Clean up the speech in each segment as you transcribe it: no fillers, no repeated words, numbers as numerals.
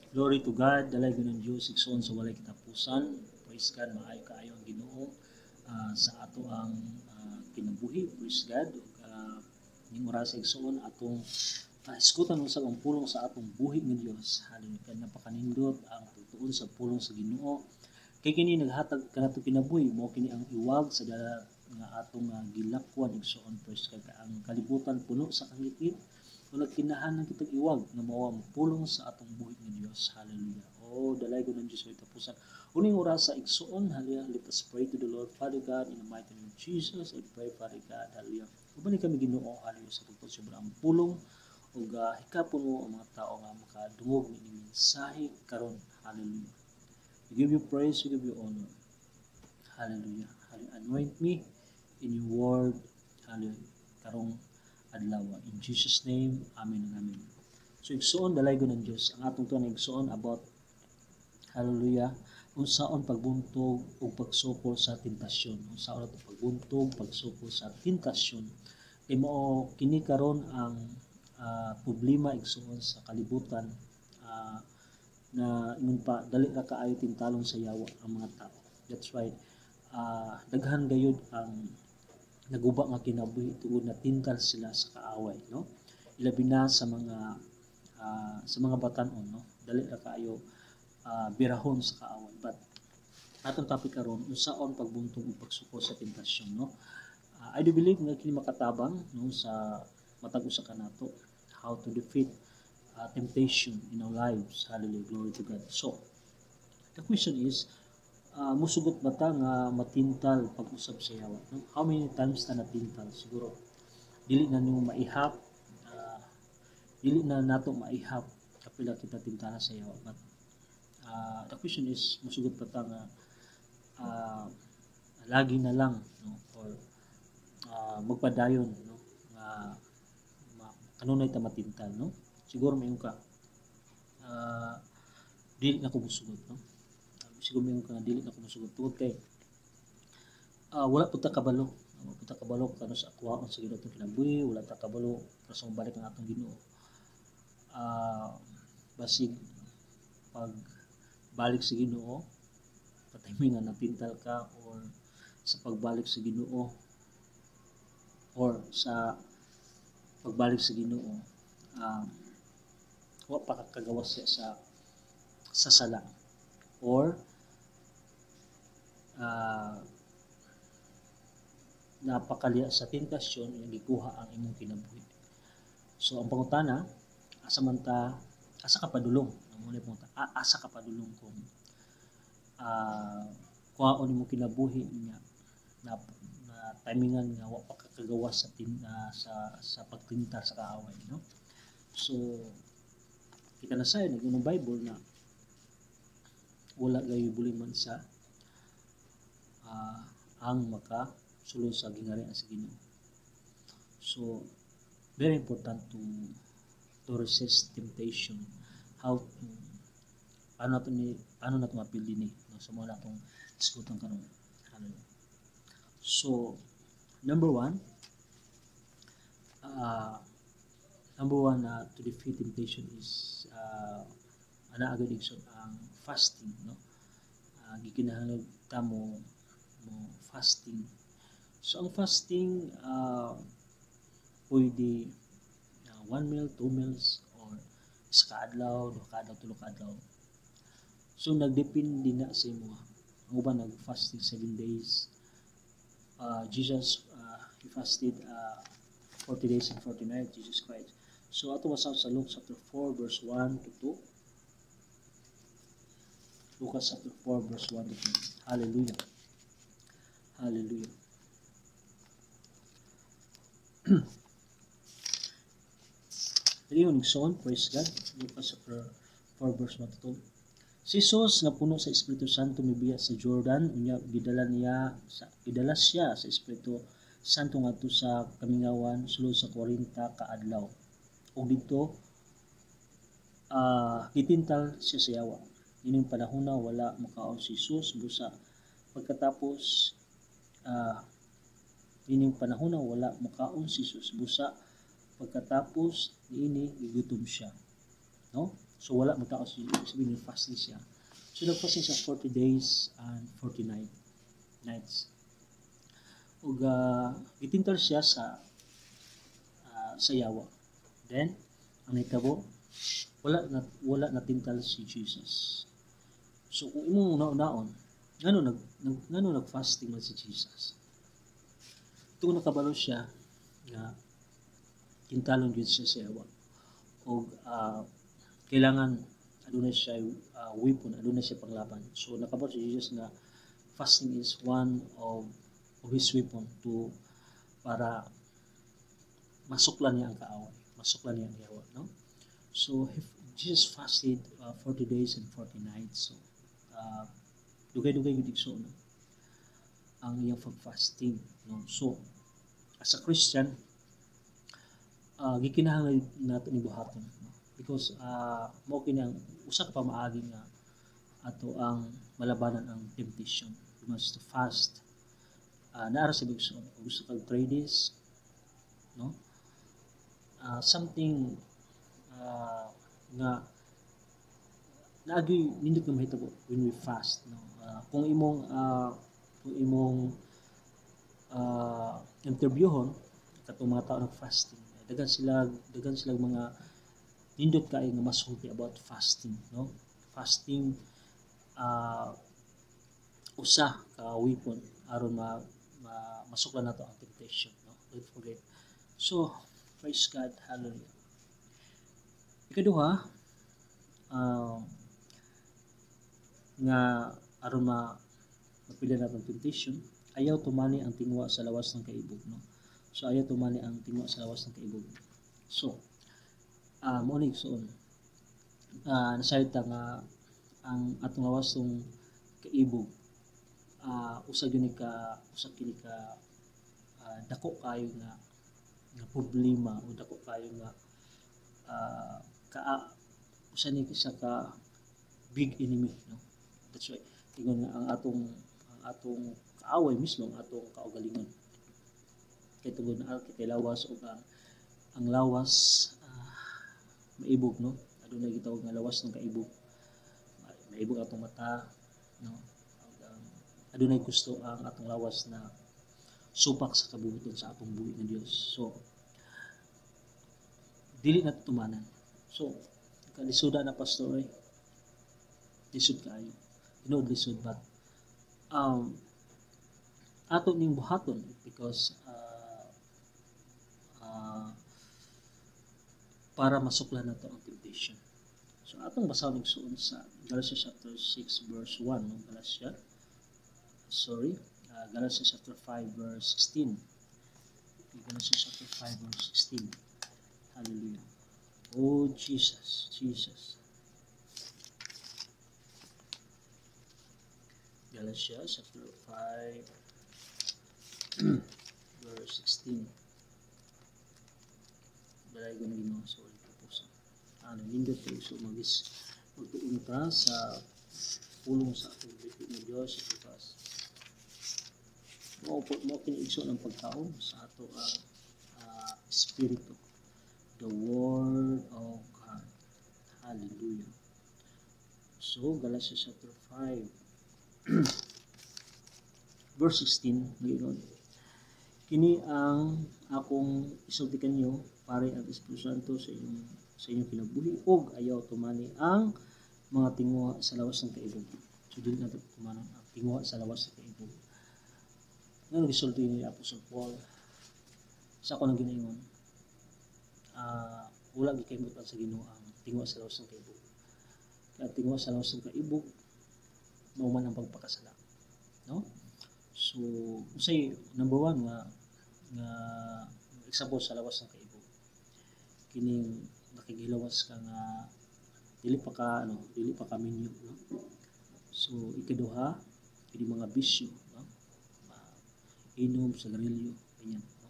Glory to God, dalay ng Diyos, igsoon sa walay katapusan. Praise God, maayo kaayo ang Ginoo sa ato ang kinabuhi. Praise God, ning oras igsoon atong iskutan usab ang pulong sa atong buhi ng Dios. Hallelujah, napakanindot ang pagtuon sa pulong sa Ginoo. Kay kini naghatag kanato kinabuhi, mo kini ang iwag sa dala nga atong gilakwan igsoon. Praise God, ang kalibutan puno sa kangit-ngit. Kung nagkinahanglan kitang iwag nga mao ang pulong sa atong buhi nga Dios. Hallelujah. Oh, dalay ko ng Diyos ay tapusan. Uning oras sa igsoon, hallelujah. Let us pray to the Lord. Father God, in the mighty name of Jesus, I pray, Father God, hallelujah. Uban kami Ginoo, hallelujah, sa pagpasubra ang pulong ug hikapon mo ang mga tao nga makadungog ni mensahe karon. Hallelujah. We give you praise, we give you honor. Hallelujah. Hallelujah. Anoint me in your word. Hallelujah. Karong adlaw. In Jesus name, amen and amen. So igsoon dalaygo ng Dios ang atong tuwa igsoon about hallelujah unsaon pagbuntog ug pagsukol sa tentasyon. Unsaon ato pagbuntog, pagsukol sa tentasyon. Kay mao kini karon ang problema igsoon sa kalibutan na ingon pa dali ra kaayo tintalon sa yawa ang mga tao. That's right. Daghan gayud ang naguba nga kinabuhi tungod na tintal sila sa kaaway, no? Ilabi na sa mga batan-on, no? Dali ra kaayo birahon sa kaaway. But atong topic karon unsaon pagbuntong ug pagsuko sa tentasyon, no? I do believe nga kini makatabang no sa matag usa kanato how to defeat temptation in our lives. Hallelujah, glory to God. So, the question is, musugot ba ta nga matintal pag-usab sa yawa? No? How many times ta natintal? Siguro, dili na nyo maihap, dili na nato maihap kapila kita tintala sa yawa. But the question is, musugot ba ta nga lagi na lang, no? Or magpadayon, no? Kanunay ta matintal, no? Siguro mayon ka, dili na ko musugot, no? Siguro mayon ka dili na ko musugot tungod kay wala pud ta kabalo. Wala pud ta kabalo kano sa akwaon sa Ginoo atong kinabuhi, wala ta kabalo sa balik ang atong Ginoo. Basig pag balik sa Ginoo, patay mo nga natintal ka or sa pagbalik sa Ginoo or sa pagbalik sa Ginoo, wa pa kagawas siya sa sala or napakaliya sa tentasyon yung gikuha ang imong kinabuhi. So ang pangutana, asa ka padulong? Ang muna punta, asa ka padulong kung kuhaon imong kinabuhi niya na timingan nga wa pa kagawas sa pagtintal sa kaaway, no? So kita na sa ng Bible na wala gayo buliman sa ang sulod sa gingharian sa Ginoo. So very important to resist temptation. How to paano nato mapili ni no, sa mga natong diskutan karon. So number one to defeat temptation is ana agad igsoon ang fasting, no? Gikinahanglan ta mo fasting. So ang fasting pwede 1 meal, 2 meals or isa ka adlaw, duha ka adlaw, tulo ka adlaw. So nagdepende na sa imo. Ang uban nag-fasting 7 days. Jesus he fasted 40 days and 40 nights, Jesus Christ. So ato basa sa Luke chapter 4 verse 1 to 2. Lucas chapter 4 verse 1 to 2. Hallelujah. Hallelujah. Ayun, son, praise God. Lucas chapter 4 verse 1 to 2. Si Jesus nga puno sa Espiritu Santo mibiya sa Jordan, unya gidala siya sa Espiritu Santo ngadto sa kamingawan sulod sa 40 ka adlaw. Ug didto gitintal siya sa yawa. Ining panahon na wala makaon si Jesus busa pagkatapos ining panahon na wala makaon si Jesus busa pagkatapos niini gigutom siya, no? So wala mo tao sabihin fasting siya. So nag-fasting siya 40 days and 49 nights. Ug gitintal siya sa yawa. Then ang nahitabo wala na tintal si Jesus. So kung imong una-unaon, ngano nag-fasting man si Jesus? Ito nakabalo siya nga tintalon gyud siya sa yawa. O kailangan adunay siya weapon, adunay siya panglaban. So nakabalo si Jesus nga fasting is one of his weapon para masuklan niya ang kaaway, masuklan niya ang yawa, no? So Jesus fasted 40 days and 40 nights. So dugay-dugay gud igsoon ang iyang fasting, no? So as a Christian, gikinahanglan nato ni buhaton, no? Because mao kini ang usa ka pamaagi nga ato ang malabanan ang temptation. We must fast. Naara sa bigsoon, gusto kag 3 days, no? Something nga naagi nindot nga mahitabo when we fast, no? Kung imong interviewon katong mga tao nag-fasting, dagan sila mga nindot kay nga masulti about fasting, no? Fasting usa ka weapon aron masuklan nato ang temptation, no? Don't forget. So praise God, hallelujah. Ikaduha, nga aron mapila natin temptation, ayaw tumani ang tingwa sa lawas ng kaibog, no? So ayaw tumani ang tingwa sa lawas ng kaibog. So mao ni igsoon, nasalita nga ang atong lawas ng kaibog usa kini ka dako kayo nga problema o dako kayo nga usa ni isa ka big enemy, no? That's why ingon nga ang atong kaaway mismo ang atong kaugalingon. Kay tungod na kitay lawas o ang lawas maibog, no? Adunay gitawag nga lawas ng kaibog. Maibog atong mata, no? Adunay gusto ang atong lawas na supak sa kabubuton sa atong buhi nga Dios. So dili na tumanan. So kalisuda na pastor ay lisod kaayo. Tinuod lisod, but ato ning buhaton because para masuklan nato ang temptation. So atong basahon igsoon sa Galatians chapter 6 verse 1, no? Galatians chapter 5 verse 16. Galatians chapter 5 verse 16. Hallelujah. Oh Jesus. Galatians chapter 5 verse 16. Balay ko na Ginoo, sorry po sa nindot kayo so magtuon ta sa pulong sa atong bituin ng Dios because mo kiniigso ng pagkaon sa ato espiritu, the word of God. Hallelujah. So Galatians chapter 5 verse 16 ngayon, kini ang akong isulti kanyo pare ang Espiritu Santo sa inyong kinabuhi og ayaw tumani ang mga tingwa sa lawas ng kaibog. So dili natin tumanon ang tingwa sa lawas ng kaibog. Nga nag-isulti ni Apostle Paul sa ako nang ginaingon, wala gikaymutan sa Ginoo ang tingwa sa lawas ng kaibog. Kaya tingwa sa lawas ng kaibog mao man ang pagpakasala, no? So usay number 1 nga example sa lawas ng kaibog, kining nakigilawas ka nga dili pa ka minyo, no? So ikaduha kini mga bisyo, no? Inom, sigarilyo, ganyan, no?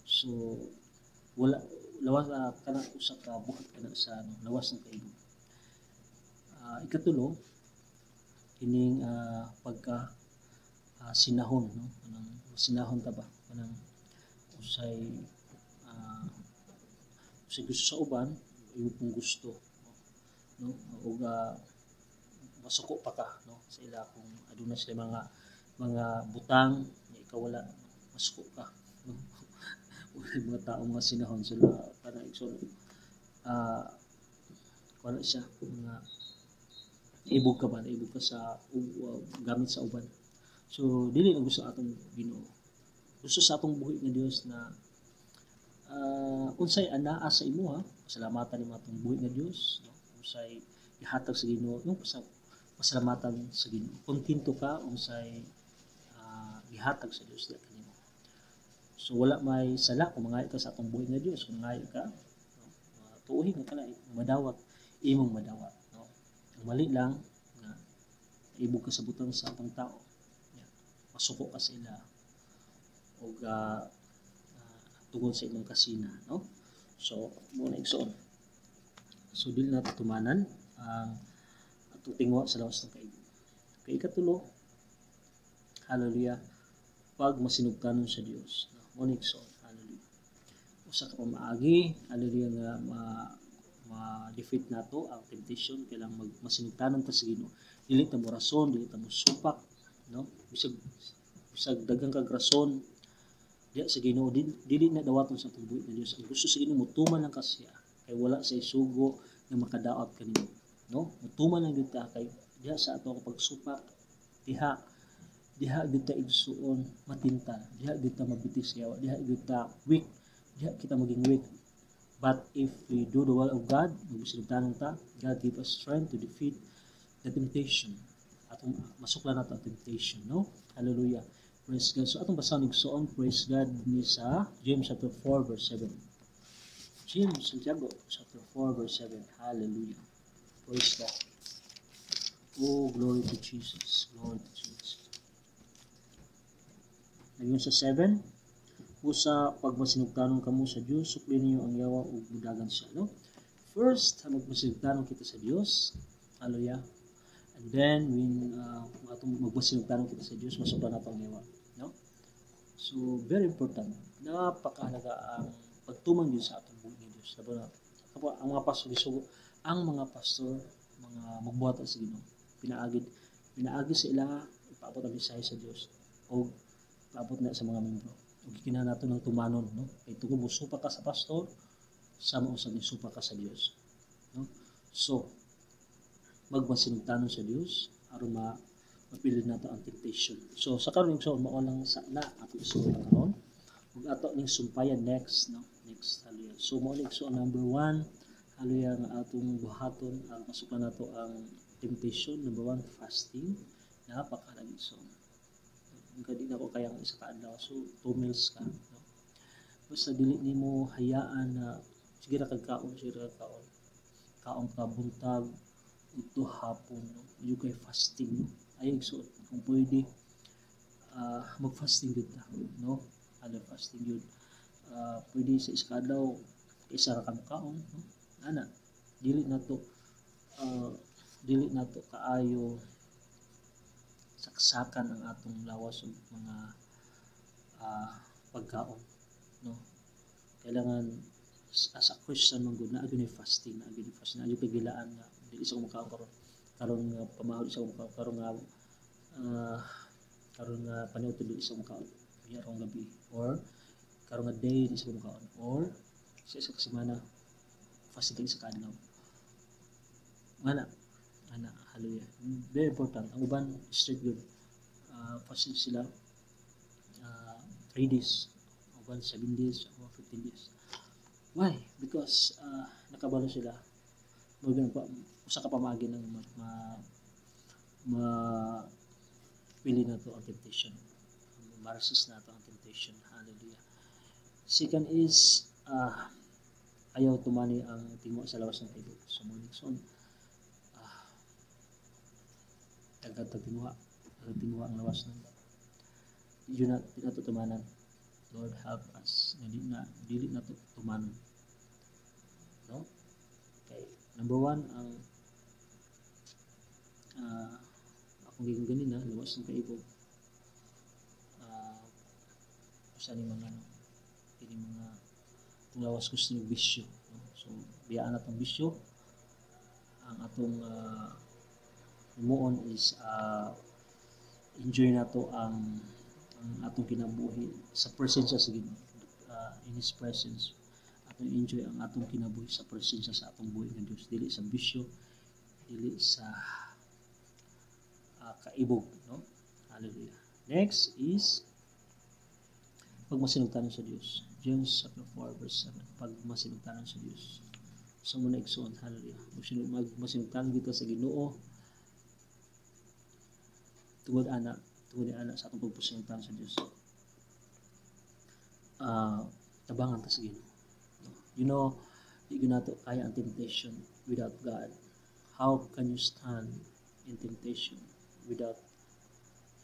So wala lawas kana usa ka buhat kana sa lawas ng kaibog. Ikatulo kining pagka sinahon, no? Kanang sinahon ta ba kanang usay gusto sa uban, iyo pong gusto, no? no, ug masuko pa ka, no, sa ila kung aduna sila mga butang nga ikaw wala, masuko ka, no. Wala mga taong masinahon sila para igsoon, wala siya mga naibog ka sa gamit sa uban. So dili na gusto atong Ginoo, gusto sa atong buhi nga Dios na unsay anaa sa imo, ha, pasalamatan nimo atong buhi nga Dios, no? Unsay ihatag sa Ginoo, yung pasalamatan sa Ginoo, kontento ka unsay gihatag sa Dios diha kanimo. So wala may sala kung mangayo ka sa atong buhi nga Dios, kung mangayo ka, no? Tuuhin nga pala madawat, imong madawat, no. Ang mali lang na ibog ka sa butang sa atong tao, masuko ka sa ila o tungod sa imong kasina, no. So muna igsoon, so dili nato tumanan ang atong tingwa sa lawas ng kaibog. Kay ikatulo, hallelujah, pag masinugtanon sa Dios, no? Muna igsoon, hallelujah, usa ka pamaagi, hallelujah, nga ma-defeat nato ang temptation, kailang masinugtanon ta sa Ginoo. Dili ta mo rason, dili ta mo supak, no, bisag daghang kag rason diya sa Ginoo, dili na dawaton sa atong buhi nga Dios. Ang gusto sa Ginoo mutuman lang ka siya, kay wala sa isugo nga makadaot kanimo, no. Mutuman lang gyud ta, kay diha sa ato pagsupak, diha gyud ta igsuon matintal, diha gyud ta mabitis yawa, diha gyud ta weak, diha kita maging weak. But if we do the will of God, magbisinugtanon ta, God give us strength to defeat the temptation. Atong masuklan nato ang temptation, no. Hallelujah. Praise God. So atong basahin igsoon, praise God, ni sa James chapter 4 verse 7. James, Santiago chapter 4 verse 7. Hallelujah. Praise God. Oh, glory to Jesus. Glory to Jesus. Ngayon sa 7, usa pag masinugtanon kamo sa Dios, suklin niyo ang yawa ug budagan siya, no. First, magmasinugtanon kita sa Dios. Hallelujah. And then when atong magmasinugtanon kita sa Dios, masuklan nato ang yawa, no. So very important, napakahalaga ang pagtuman Dios sa atong buhi nga Dios. Sabi na ang mga pastor gisugo, ang mga pastor mga magbuhat sa Ginoo, pinaagi sa ila ipaabot ang mensahe sa Dios o paabot na sa mga membro. Ug kinahanglan nato ng tumanon, no, kay tungod mosupa ka sa pastor sama usab ni supa ka sa Dios, no. So magmasinugtanon sa Dios aron mapili nato ang temptation. So sa karon igsoon mao lang sa na ato isuon karon ug ato ning sumpayan next, no, next, hallelujah. So mao ning igsoon number 1, hallelujah, nga atong buhaton ang masuklan nato ang temptation. Number 1, fasting, napakahalaga igsoon. Kadi na ko kaya ang isa ka adlaw, so 2 meals ka, no. Basta dili nimo hayaan na sige ra kag kaon, kaon ka buntag ito hapon, no. You kay fasting, no. Ay igsoon kung pwede mag-fasting gud ta, no. Ano fasting gud, pwede sa isa adlaw isa ra ka kaon, no. Ana dili nato kaayo saksakan ang atong lawas ug mga pagkaon, no. Kailangan as a Christian man gud na agud fasting, na agud pagilaan nga dili sa kumakaon karon nga pamahod sa kumakaon karon nga paniudto dili sa kumakaon karong gabi, or karon nga day dili sa kumakaon, or sa isa ka semana fasting sa kadlaw. Ana, hallelujah. Very important. Ang uban straight good. Fasting sila 3 days, ang uban 7 days, o 15 days. Why? Because nakabalo sila. Usa ka pamagi ng pili na to ang temptation. Marasis na to ang temptation. Hallelujah. Second is ayaw tumani ang tingwa sa lawas ng kaibog. So morning son, tingwa ang lawas ng yun na to tumanan. Lord help us na dili na to tumanan, no. Okay, number 1 ang akong gigon ganina lawas ng kaibog, usa ni mga lawas gusto ng bisyo, no? So biyaan natong bisyo ang atong atong himuon is enjoy nato ang atong kinabuhi sa presensya sa Ginoo, in His presence. Atong enjoy ang atong kinabuhi sa presensya sa atong buhi nga Dios, dili sa bisyo, dili sa kaibog, no? Hallelujah. Next is pagmasinugtanon sa Dios. James chapter 4 verse 7. Pagmasinugtanon sa Dios. Sa muna igsoon, hallelujah. Magmasinugtanon kita sa Ginoo tungod ana sa atong pagpasinugtanon sa Dios. Tabangan ta sa Ginoo. You know, di nato kaya ang temptation without God. How can you stand in temptation without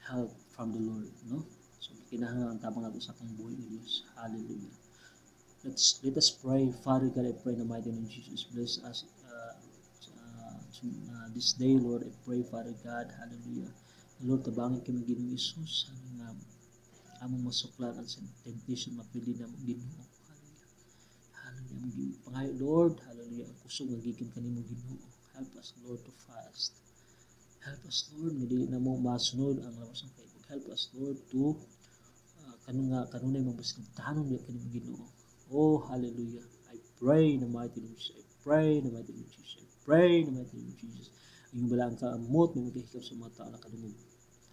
help from the Lord, no? So kinahanglan ang tabang nato sa atong buhi nga Dios. Hallelujah. Let us pray. Father God, I pray in the mighty name of Jesus. Bless us this day, Lord. I pray, Father God, hallelujah. Lord, tabangin kami Ginoong Isus, nga among masuklan ang temptation mapili na mong Ginoo. Hallelujah. Pangayo, Lord, hallelujah. Ang kusog nga gikan kanimo Ginoo. Help us, Lord, to fast. Help us, Lord, nga dili na mo masunod ang lawas ng kaibog. Help us, Lord, to kanunay mabasinugtanon niya kanimo Ginoo. Oh, hallelujah. I pray in the mighty name of Jesus. I pray in the mighty name of Jesus. I pray in the mighty name of Jesus. Ang balang kaamot may magkahikaw sa mga tao na kadumog.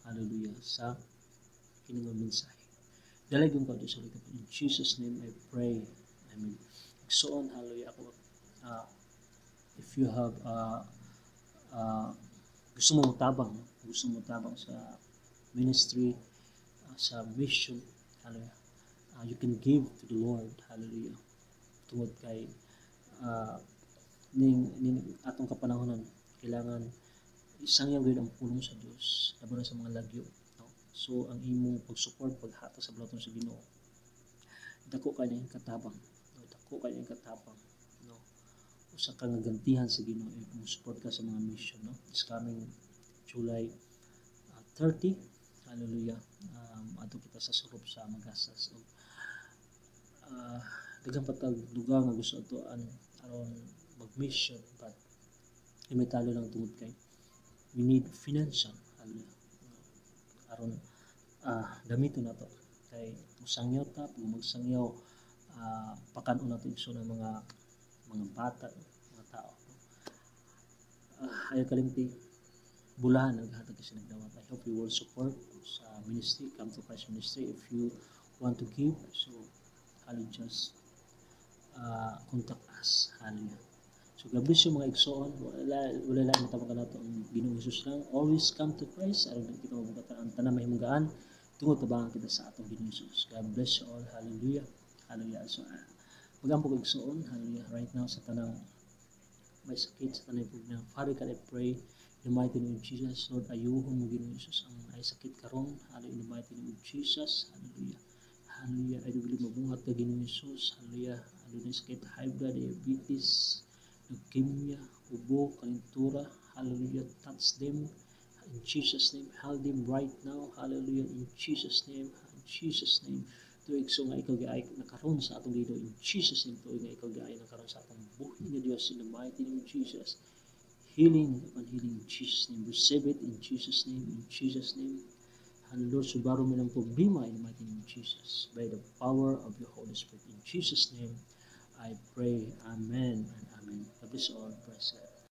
Hallelujah. Sa kinungang mensahe. Dalagong ka Diyos ulit. In Jesus' name I pray. Amen. So on, hallelujah. Ako, if you have gusto mo tabang sa ministry, sa mission, hallelujah. You can give to the Lord, hallelujah. Tungod kay ning atong kapanahonan, kailangan isang yung ang pulong sa Dios laban sa mga lagyo, no? So ang imong pag-support, paghata sa balaton sa Ginoo, dako kanyang katabang, no? Dako kanyang katabang, no? Usa ka nga gantihan sa Ginoo kung support ka sa mga mission, no? It's coming July 30, hallelujah. Ato kita sa Surup sa Magasas. So, daghang patag dugang nga gusto ato aron mag-mission, but limitado lang tungod kay we need financial, hallelujah. Aron gamiton nato kay musangyaw ta, kung magsangyaw pakanon nato igsoon ng mga bata, mga tao. Ayaw kalimti bulahan naghatag kasi nagdawat. I hope you will support sa ministry, Come to Christ Ministry. If you want to give, so hallelujah, just contact us, hallelujah. So God bless you mga igsoon. Wala lang matawag ka nato ang Ginoong Hesus lang. Always come to Christ. Aron kita mabugatan ang tanan mahimunggaan tungod tabangan kita sa atong Ginoong Hesus. God bless you all. Hallelujah. Hallelujah. So magampog igsoon, hallelujah. Right now sa tanang may sakit, sa tanang problema, Father God, I pray in the mighty name of Jesus, Lord, ayuhon mo Ginoong Hesus ang ay sakit karon, hallelujah, in the mighty name of Jesus, hallelujah. Hallelujah. I do believe mabuhat ka Ginoong Hesus, hallelujah. Hallelujah. Sakit, high blood, diabetes, leukemia, ubo, kalintura, hallelujah. Touch them in Jesus' name. Heal them right now, hallelujah. In Jesus' name, in Jesus' name. Tuig so nga ikaw giay nakaroon sa atong Ginoo, in Jesus' name. Tuig nga ikaw giay nakaroon sa atong buhi nga Dios, in the mighty name of Jesus. Healing upon healing in Jesus' name. Receive it in Jesus' name, in Jesus' name. And Lord, subaro mo ng problema in the mighty name of Jesus. By the power of your Holy Spirit. In Jesus' name, I pray. Amen and amen. God bless all. Praise God.